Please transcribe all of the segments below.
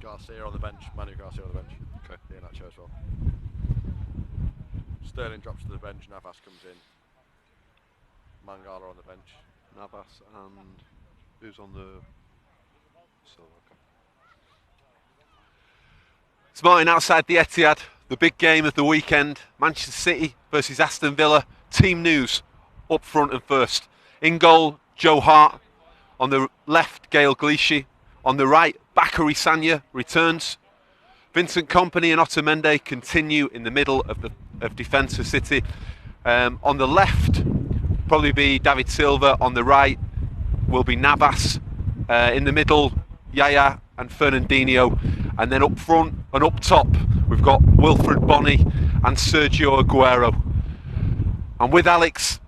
Garcia on the bench. Manu Garcia on the bench. Okay. Yeah, Nacho as well. Sterling drops to the bench. Navas comes in. Mangala on the bench. Navas and who's on the... okay. It's Martin outside the Etihad. The big game of the weekend. Manchester City versus Aston Villa. Team news up front and first. In goal, Joe Hart. On the left, Gael Clichy. On the right, Bakary Sagna returns. Vincent Kompany and Otamendi continue in the middle of defence for City. On the left, probably be David Silva. On the right will be Navas. In the middle, Yaya and Fernandinho. And then up front and up top, we've got Wilfred Bony and Sergio Aguero. And with Alex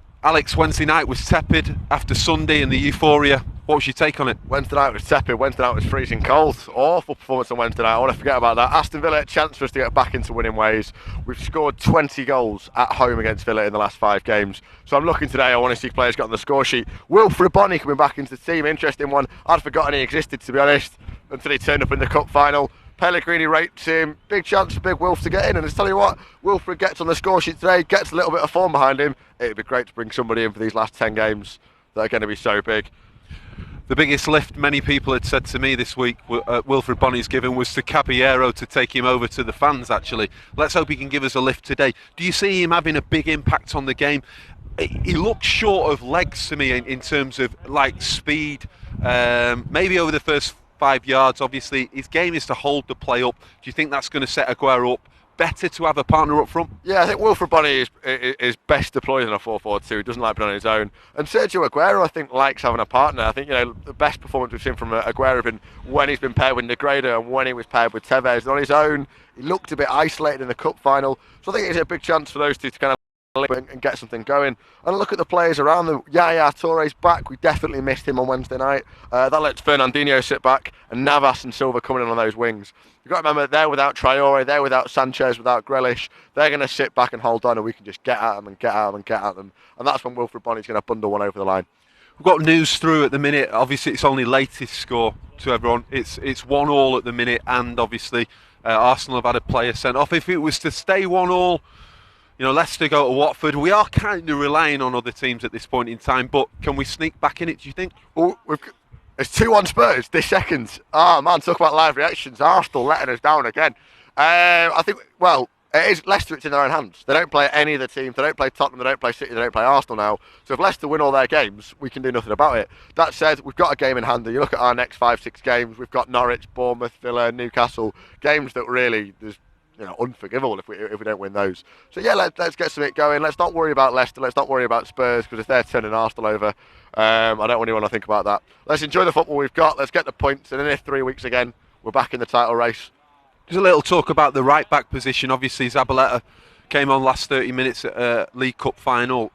Wednesday night was tepid after Sunday and the euphoria. What was your take on it? Wednesday night was tepid. Wednesday night was freezing cold. Awful performance on Wednesday night. I want to forget about that. Aston Villa, a chance for us to get back into winning ways. We've scored 20 goals at home against Villa in the last 5 games. So I'm looking today, I want to see players get on the score sheet. Wilfred Bony coming back into the team. Interesting one. I'd forgotten he existed, to be honest, until he turned up in the cup final. Pellegrini rates him. Big chance for Big Wilf to get in. And I tell you what, Wilfred gets on the score sheet today, gets a little bit of form behind him. It'd be great to bring somebody in for these last 10 games that are going to be so big. The biggest lift many people had said to me this week Wilfred Bony's given was to Caballero to take him over to the fans, actually. Let's hope he can give us a lift today. Do you see him having a big impact on the game? He looks short of legs to me in terms of like speed, maybe over the first 5 yards. Obviously his game is to hold the play up. Do you think that's going to set Aguero up better to have a partner up front? Yeah, I think Wilfred Bony is best deployed in a 4-4-2. He doesn't like being on his own. And Sergio Aguero, I think, likes having a partner. I think, the best performance we've seen from Aguero has been when he's been paired with Negredo and when he was paired with Tevez. And on his own, he looked a bit isolated in the cup final. So I think it's a big chance for those two to kind of and get something going. And look at the players around them. Yaya Touré's back. We definitely missed him on Wednesday night. That lets Fernandinho sit back and Navas and Silva coming in on those wings. You've got to remember, they're without Traore, they're without Sanchez, without Grealish. They're going to sit back and hold on, and we can just get at them and get at them and get at them. And that's when Wilfred Bony's going to bundle one over the line. We've got news through at the minute. Obviously, it's only latest score to everyone. It's 1-1 at the minute, and obviously Arsenal have had a player sent off. If it was to stay 1-1, Leicester go to Watford. We are kind of relying on other teams at this point in time, but can we sneak back in it, do you think? Well, it's 2-1 Spurs this second. Oh man, talk about live reactions. Arsenal letting us down again. I think, it is Leicester, it's in their own hands. They don't play any of the teams. They don't play Tottenham, they don't play City, they don't play Arsenal now. So if Leicester win all their games, we can do nothing about it. That said, we've got a game in hand. You look at our next 5-6 games, we've got Norwich, Bournemouth, Villa, Newcastle. Games that really, there's unforgivable if we don't win those. So yeah, let's get something going. Let's not worry about Leicester. Let's not worry about Spurs, because if they're turning Arsenal over, I don't really want to think about that. Let's enjoy the football we've got. Let's get the points, and then in 3 weeks again, we're back in the title race. There's a little talk about the right back position. Obviously, Zabaleta came on last 30 minutes at League Cup final.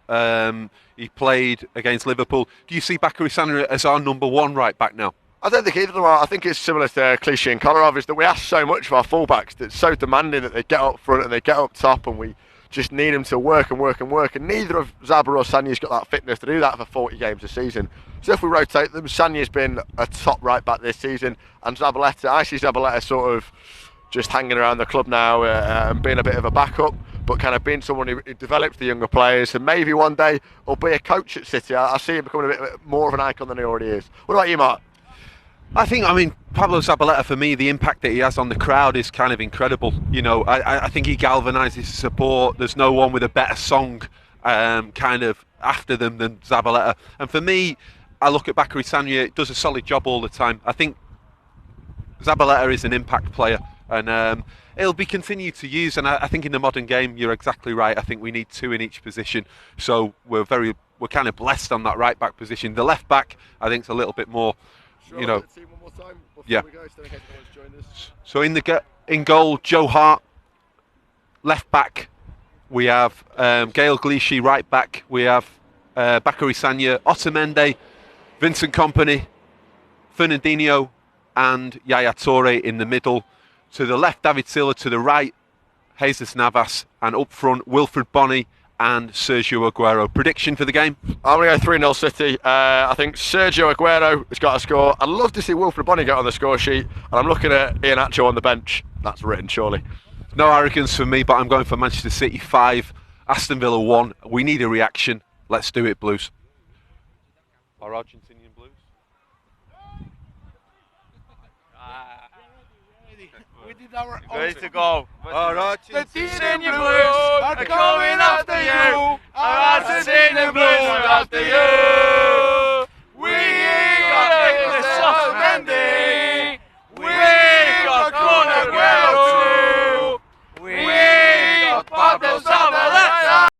He played against Liverpool. Do you see Bakary Sagna as our number 1 right back now? I don't think either of them are. I think it's similar to Clichy and Kolarov, is that we ask so much of our fullbacks that's so demanding that they get up front and they get up top, and we just need them to work and work and work. And neither of Zaba or Sagna's got that fitness to do that for 40 games a season. So if we rotate them, Sagna's been a top right back this season, and Zabaleta, I see Zabaleta sort of just hanging around the club now and being a bit of a backup, but kind of being someone who develops the younger players, and maybe one day will be a coach at City. I see him becoming a bit more of an icon than he already is. What about you, Mark? I think, Pablo Zabaleta, for me, the impact that he has on the crowd is kind of incredible. I think he galvanises support. There's no one with a better song kind of after them than Zabaleta. And for me, I look at Bakary Sagna, does a solid job all the time. I think Zabaleta is an impact player, and he'll be continued to use. And I think in the modern game, you're exactly right. I think we need 2 in each position. So we're kind of blessed on that right back position. The left back, I think, is a little bit more. Team one more time before yeah. we go, so in case anyone's joined us. So in goal, Joe Hart. Left back, we have Gael Clichy. Right back, we have Bakary Sagna, Otamendi, Vincent Kompany, Fernandinho, and Yaya Toure in the middle. To the left, David Silva. To the right, Jesus Navas, and up front, Wilfred Bony and Sergio Aguero. Prediction for the game? I'm going to go 3-0 City. I think Sergio Aguero has got a score. I'd love to see Wilfred Bonny get on the score sheet, and I'm looking at Iheanacho on the bench. That's written, surely. No arrogance from me, but I'm going for Manchester City 5, Aston Villa 1. We need a reaction. Let's do it, Blues. Our Argentinian Blues. We did our Ready to go. Our Argentinian Blues are coming after you. Our Argentinian Blues are after you. We got the soft Mendy. We got Conor Aguero too. We got Pablo Zabaleta.